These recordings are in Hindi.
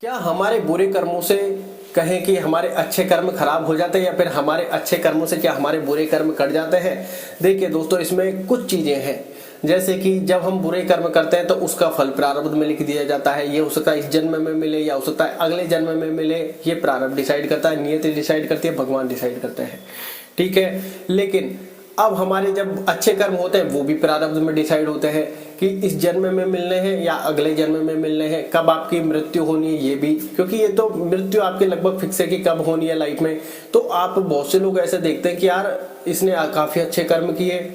क्या हमारे बुरे कर्मों से कहें कि हमारे अच्छे कर्म खराब हो जाते हैं या फिर हमारे अच्छे कर्मों से क्या हमारे बुरे कर्म कट जाते हैं। देखिए दोस्तों, इसमें कुछ चीजें हैं। जैसे कि जब हम बुरे कर्म करते हैं तो उसका फल प्रारब्ध में लिख दिया जाता है। ये हो सकता है इस जन्म में मिले या हो सकता है अगले जन्म में मिले। ये प्रारब्ध डिसाइड करता है, नियति डिसाइड करती है, भगवान डिसाइड करते हैं। ठीक है, लेकिन अब हमारे जब अच्छे कर्म होते हैं वो भी प्रारब्ध में डिसाइड होते हैं कि इस जन्म में मिलने हैं या अगले जन्म में मिलने हैं। कब आपकी मृत्यु होनी है ये भी, क्योंकि ये तो मृत्यु आपके लगभग फिक्स है कि कब होनी है लाइफ में। तो आप बहुत से लोग ऐसे देखते हैं कि यार इसने काफी अच्छे कर्म किए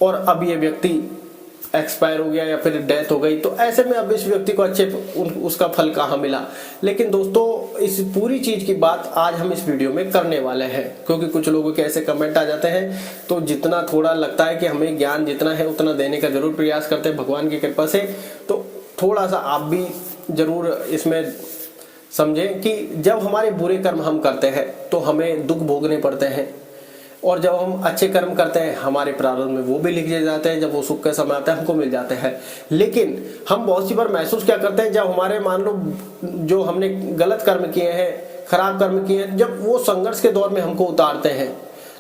और अब ये व्यक्ति एक्सपायर हो गया या फिर डेथ हो गई, तो ऐसे में अब इस व्यक्ति को उसका फल कहाँ मिला। लेकिन दोस्तों, इस पूरी चीज की बात आज हम इस वीडियो में करने वाले हैं, क्योंकि कुछ लोगों के ऐसे कमेंट आ जाते हैं। तो जितना थोड़ा लगता है कि हमें ज्ञान जितना है उतना देने का जरूर प्रयास करते हैं भगवान की कृपा से। तो थोड़ा सा आप भी जरूर इसमें समझें कि जब हमारे बुरे कर्म हम करते हैं तो हमें दुख भोगने पड़ते हैं, और जब हम अच्छे कर्म करते हैं हमारे प्रारब्ध में वो भी लिख दिए जाते हैं। जब वो सुख का समय आता है हमको मिल जाते हैं। लेकिन हम बहुत सी बार महसूस क्या करते हैं, जब हमारे मान लो जो हमने गलत कर्म किए हैं, खराब कर्म किए हैं, जब वो संघर्ष के दौर में हमको उतारते हैं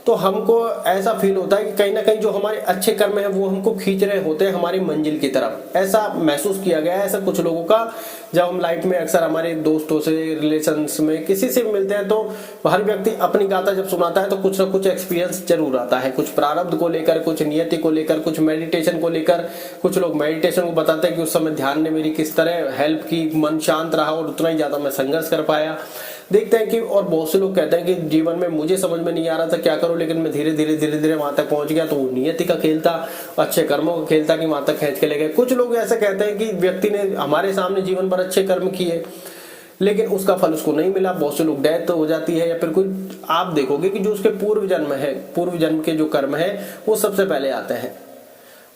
तो हमको ऐसा फील होता है कि कहीं ना कहीं जो हमारे अच्छे कर्म है वो हमको खींच रहे होते हैं हमारी मंजिल की तरफ। ऐसा महसूस किया गया है, ऐसा कुछ लोगों का। जब हम लाइफ में अक्सर हमारे दोस्तों से, रिलेशंस में किसी से भी मिलते हैं तो हर व्यक्ति अपनी गाथा जब सुनाता है तो कुछ ना कुछ एक्सपीरियंस जरूर आता है, कुछ प्रारब्ध को लेकर, कुछ नियति को लेकर, कुछ मेडिटेशन को लेकर। कुछ लोग मेडिटेशन को बताते हैं कि उस समय ध्यान ने मेरी किस तरह हेल्प की, मन शांत रहा और उतना ही ज्यादा मैं संघर्ष कर पाया। देखते हैं कि और बहुत से लोग कहते हैं कि जीवन में मुझे समझ में नहीं आ रहा था क्या करूं, लेकिन मैं धीरे धीरे वहां तक पहुंच गया। तो वो नियति का खेल था, अच्छे कर्मों का खेल था कि वहां तक खींच के ले गए। कुछ लोग ऐसे कहते हैं कि व्यक्ति ने हमारे सामने जीवन भर अच्छे कर्म किए लेकिन उसका फल उसको नहीं मिला। बहुत से लोग डेथ हो जाती है या फिर कोई, आप देखोगे कि जो उसके पूर्व जन्म है, पूर्व जन्म के जो कर्म है वो सबसे पहले आते हैं।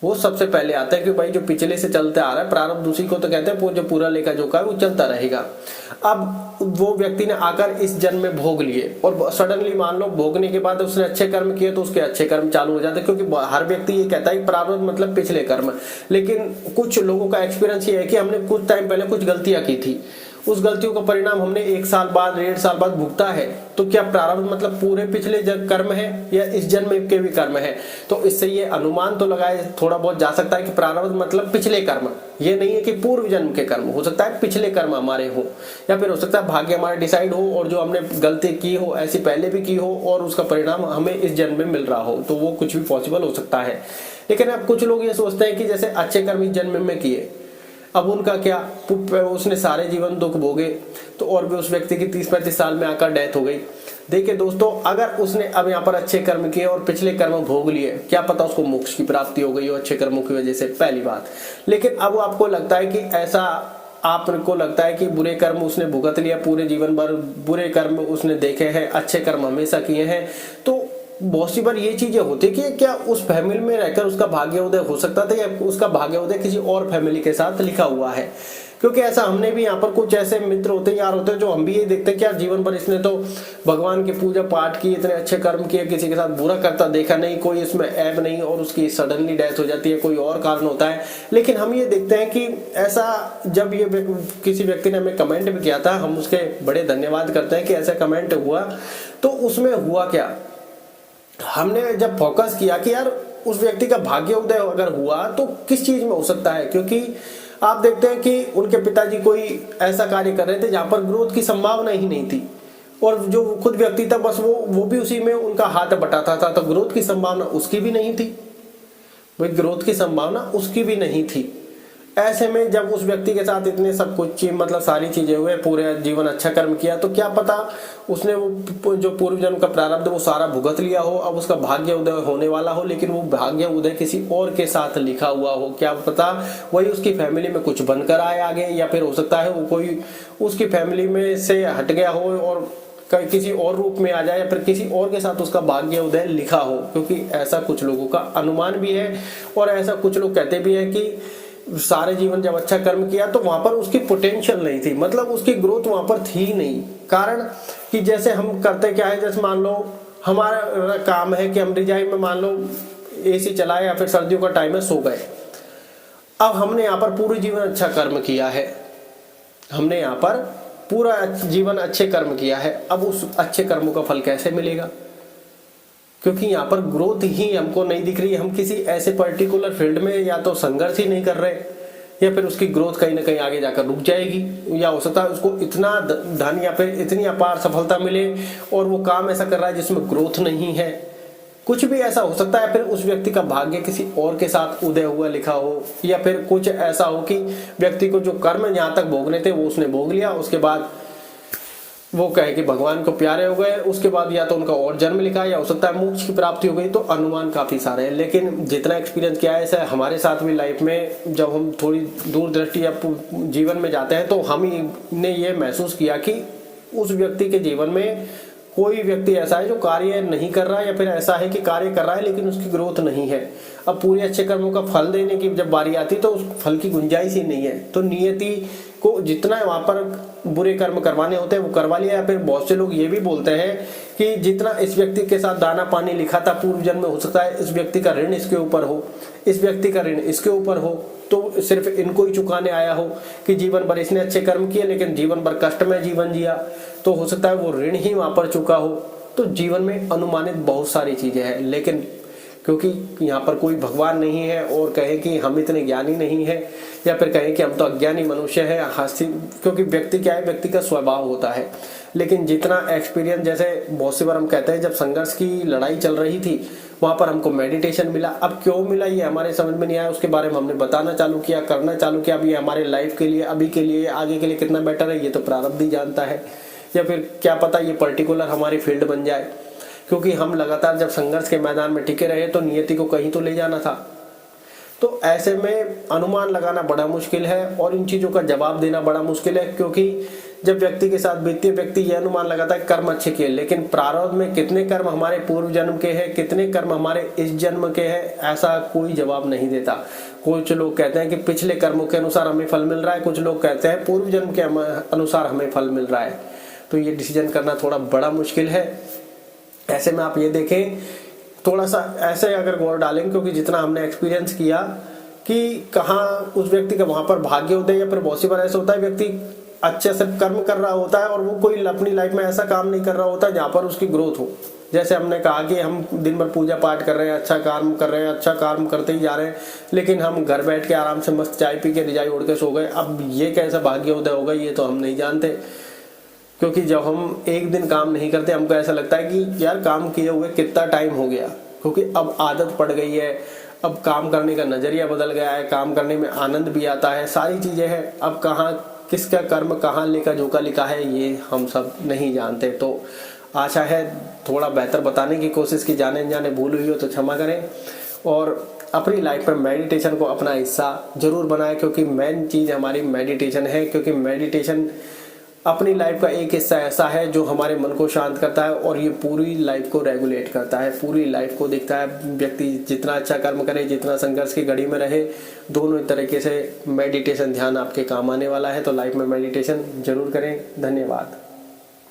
वो सबसे पहले आता है कि भाई जो पिछले से चलते आ रहा है प्रारब्ध, उसी को तो कहते हैं जो पूरा लेखा जोखा है वो चलता रहेगा। अब वो व्यक्ति ने आकर इस जन्म में भोग लिए और सडनली मान लो भोगने के बाद उसने अच्छे कर्म किए तो उसके अच्छे कर्म चालू हो जाते हैं, क्योंकि हर व्यक्ति ये कहता है कि प्रारब्ध मतलब पिछले कर्म। लेकिन कुछ लोगों का एक्सपीरियंस ये है कि हमने कुछ टाइम पहले कुछ गलतियां की थी, उस गलतियों का परिणाम हमने 1 साल बाद, 1.5 साल बाद भुगता है। तो क्या प्रारब्ध मतलब पूरे पिछले कर्म है या इस जन्म के भी कर्म है? तो इससे ये अनुमान तो लगाया थोड़ा बहुत जा सकता है कि प्रारब्ध मतलब पिछले कर्म। ये नहीं है कि पूर्व जन्म के कर्म, हो सकता है पिछले कर्म हमारे हो, या फिर हो सकता है भाग्य हमारा डिसाइड हो और जो हमने गलती की हो ऐसी पहले भी की हो और उसका परिणाम हमें इस जन्म में मिल रहा हो। तो वो कुछ भी पॉसिबल हो सकता है। लेकिन अब कुछ लोग ये सोचते हैं कि जैसे अच्छे कर्म इस जन्म में किए, अब उनका क्या, उसने सारे जीवन दुख भोगे तो और भी उस व्यक्ति की 30-35 साल में आकर डेथ हो गई। देखिए दोस्तों, अगर उसने अब यहाँ पर अच्छे कर्म किए और पिछले कर्म भोग लिए, क्या पता उसको मोक्ष की प्राप्ति हो गई हो अच्छे कर्मों की वजह से, पहली बात। लेकिन अब आपको लगता है कि ऐसा, आपको लगता है कि बुरे कर्म उसने भुगत लिया पूरे जीवन भर, बुरे कर्म उसने देखे हैं, अच्छे कर्म हमेशा किए हैं। तो बहुत सी बार ये चीजें होती है कि क्या उस फैमिली में रहकर उसका भाग्योदय हो सकता था या उसका भाग्योदय किसी और फैमिली के साथ लिखा हुआ है। क्योंकि ऐसा हमने भी यहाँ पर कुछ ऐसे मित्र होते हैं, यार होते हैं, जो हम भी ये देखते हैं कि यार जीवन भर इसने तो भगवान की पूजा पाठ की, इतने अच्छे कर्म किए, किसी के साथ बुरा करता देखा नहीं, कोई इसमें ऐब नहीं, और उसकी सडनली डेथ हो जाती है, कोई और कारण होता है। लेकिन हम ये देखते हैं कि ऐसा, जब ये किसी व्यक्ति ने हमें कमेंट भी किया था, हम उसके बड़े धन्यवाद करते हैं कि ऐसा कमेंट हुआ। तो उसमें हुआ क्या, हमने जब फोकस किया कि यार उस व्यक्ति का भाग्योदय अगर हुआ तो किस चीज में हो सकता है, क्योंकि आप देखते हैं कि उनके पिताजी कोई ऐसा कार्य कर रहे थे जहां पर ग्रोथ की संभावना ही नहीं थी, और जो खुद व्यक्ति था बस वो भी उसी में उनका हाथ बटाता था, तो ग्रोथ की संभावना उसकी भी नहीं थी। भाई ग्रोथ की संभावना उसकी भी नहीं थी। ऐसे में जब उस व्यक्ति के साथ इतने सब कुछ मतलब सारी चीजें हुए, पूरे जीवन अच्छा कर्म किया, तो क्या पता उसने वो जो पूर्व जन्म का प्रारब्ध वो सारा भुगत लिया हो, अब उसका भाग्य उदय होने वाला हो, लेकिन वो भाग्य उदय किसी और के साथ लिखा हुआ हो। क्या पता वही उसकी फैमिली में कुछ बनकर आए आगे, या फिर हो सकता है वो कोई उसकी फैमिली में से हट गया हो और किसी और रूप में आ जाए, या फिर किसी और के साथ उसका भाग्य उदय लिखा हो। क्योंकि ऐसा कुछ लोगों का अनुमान भी है, और ऐसा कुछ लोग कहते भी है कि सारे जीवन जब अच्छा कर्म किया तो वहां पर उसकी पोटेंशियल नहीं थी, मतलब उसकी ग्रोथ वहां पर थी नहीं। कारण कि जैसे हम करते क्या है, जैसे मान लो हमारा काम है कि हम रिजाई में मान लो एसी चलाए या फिर सर्दियों का टाइम है, सो गए। अब हमने यहाँ पर पूरे जीवन अच्छा कर्म किया है, हमने यहाँ पर पूरा जीवन अच्छे कर्म किया है, अब उस अच्छे कर्मों का फल कैसे मिलेगा? क्योंकि यहाँ पर ग्रोथ ही हमको नहीं दिख रही। हम किसी ऐसे पर्टिकुलर फील्ड में या तो संघर्ष ही नहीं कर रहे, या फिर उसकी ग्रोथ कहीं ना कहीं आगे जाकर रुक जाएगी, या हो सकता है उसको इतना धन या फिर इतनी अपार सफलता मिले और वो काम ऐसा कर रहा है जिसमें ग्रोथ नहीं है। कुछ भी ऐसा हो सकता है, फिर उस व्यक्ति का भाग्य किसी और के साथ उदय हुआ लिखा हो, या फिर कुछ ऐसा हो कि व्यक्ति को जो कर्म यहाँ तक भोगने थे वो उसने भोग लिया, उसके बाद वो कहे कि भगवान को प्यारे हो गए, उसके बाद या तो उनका और जन्म लिखा, या हो सकता है मोक्ष की प्राप्ति हो गई। तो अनुमान काफी सारे हैं, लेकिन जितना एक्सपीरियंस किया है ऐसा हमारे साथ भी लाइफ में जब हम थोड़ी दूरदृष्टि या जीवन में जाते हैं तो हमने ये महसूस किया कि उस व्यक्ति के जीवन में कोई व्यक्ति ऐसा है जो कार्य नहीं कर रहा है, या फिर ऐसा है कि कार्य कर रहा है लेकिन उसकी ग्रोथ नहीं है। अब पूरे अच्छे कर्मों का फल देने की जब बारी आती तो उस फल की गुंजाइश ही नहीं है। तो नियति को जितना वहां पर बुरे कर्म करवाने होते हैं वो करवा लिया। या फिर बहुत से लोग ये भी बोलते हैं कि जितना इस व्यक्ति के साथ दाना पानी लिखा था पूर्व जन्म में, हो सकता है इस व्यक्ति का ऋण इसके ऊपर हो, इस व्यक्ति का ऋण इसके ऊपर हो, तो सिर्फ इनको ही चुकाने आया हो कि जीवन भर इसने अच्छे कर्म किए लेकिन जीवन भर कष्ट में जीवन जिया, तो हो सकता है वो ऋण ही वहां पर चुका हो। तो जीवन में अनुमानित बहुत सारी चीजें हैं, लेकिन क्योंकि यहाँ पर कोई भगवान नहीं है और कहे कि हम इतने ज्ञानी नहीं है, या फिर कहें कि हम तो अज्ञानी मनुष्य हैं, हास्य, क्योंकि व्यक्ति क्या है, व्यक्ति का स्वभाव होता है। लेकिन जितना एक्सपीरियंस, जैसे बहुत सी बार हम कहते हैं जब संघर्ष की लड़ाई चल रही थी वहां पर हमको मेडिटेशन मिला। अब क्यों मिला ये हमारे समझ में नहीं आया, उसके बारे में हमने बताना चालू किया, करना चालू किया। अब ये हमारे लाइफ के लिए, अभी के लिए, आगे के लिए कितना बेटर है ये तो प्रारब्ध ही जानता है, या फिर क्या पता ये पर्टिकुलर हमारी फील्ड बन जाए। क्योंकि हम लगातार जब संघर्ष के मैदान में टिके रहे तो नियति को कहीं तो ले जाना था। तो ऐसे में अनुमान लगाना बड़ा मुश्किल है और इन चीजों का जवाब देना बड़ा मुश्किल है। क्योंकि जब व्यक्ति के साथ बीतती है, व्यक्ति यह अनुमान लगाता है कर्म अच्छे किए, लेकिन प्रारब्ध में कितने कर्म हमारे पूर्व जन्म के हैं, कितने कर्म हमारे इस जन्म के हैं, ऐसा कोई जवाब नहीं देता। कुछ लोग कहते हैं कि पिछले कर्मों के अनुसार हमें फल मिल रहा है, कुछ लोग कहते हैं पूर्व जन्म के अनुसार हमें फल मिल रहा है। तो ये डिसीजन करना थोड़ा बड़ा मुश्किल है। ऐसे में आप ये देखें, थोड़ा सा ऐसे अगर गौर डालें, क्योंकि जितना हमने एक्सपीरियंस किया कि कहाँ उस व्यक्ति का वहां पर भाग्य होता है, या फिर बहुत सी बार ऐसा होता है व्यक्ति अच्छे से कर्म कर रहा होता है और वो कोई अपनी लाइफ में ऐसा काम नहीं कर रहा होता जहाँ पर उसकी ग्रोथ हो। जैसे हमने कहा कि हम दिन भर पूजा पाठ कर रहे हैं, अच्छा काम कर रहे हैं, अच्छा काम करते ही जा रहे हैं, लेकिन हम घर बैठ के आराम से मस्त चाय पी के रजाई ओढ़ के सो गए। अब ये कैसा भाग्योदय होगा ये तो हम नहीं जानते। क्योंकि जब हम एक दिन काम नहीं करते हमको ऐसा लगता है कि यार काम किए हुए कितना टाइम हो गया, क्योंकि अब आदत पड़ गई है, अब काम करने का नजरिया बदल गया है, काम करने में आनंद भी आता है, सारी चीजें हैं। अब कहाँ किसका कर्म कहाँ लेका झोंका लिखा है ये हम सब नहीं जानते। तो आशा है थोड़ा बेहतर बताने की कोशिश की, जाने जाने भूल हुई हो तो क्षमा करें। और अपनी लाइफ में मेडिटेशन को अपना हिस्सा जरूर बनाएं, क्योंकि मेन चीज हमारी मेडिटेशन है। क्योंकि मेडिटेशन अपनी लाइफ का एक हिस्सा ऐसा है जो हमारे मन को शांत करता है और ये पूरी लाइफ को रेगुलेट करता है, पूरी लाइफ को देखता है। व्यक्ति जितना अच्छा कर्म करे, जितना संघर्ष की घड़ी में रहे, दोनों तरीके से मेडिटेशन ध्यान आपके काम आने वाला है। तो लाइफ में मेडिटेशन जरूर करें। धन्यवाद।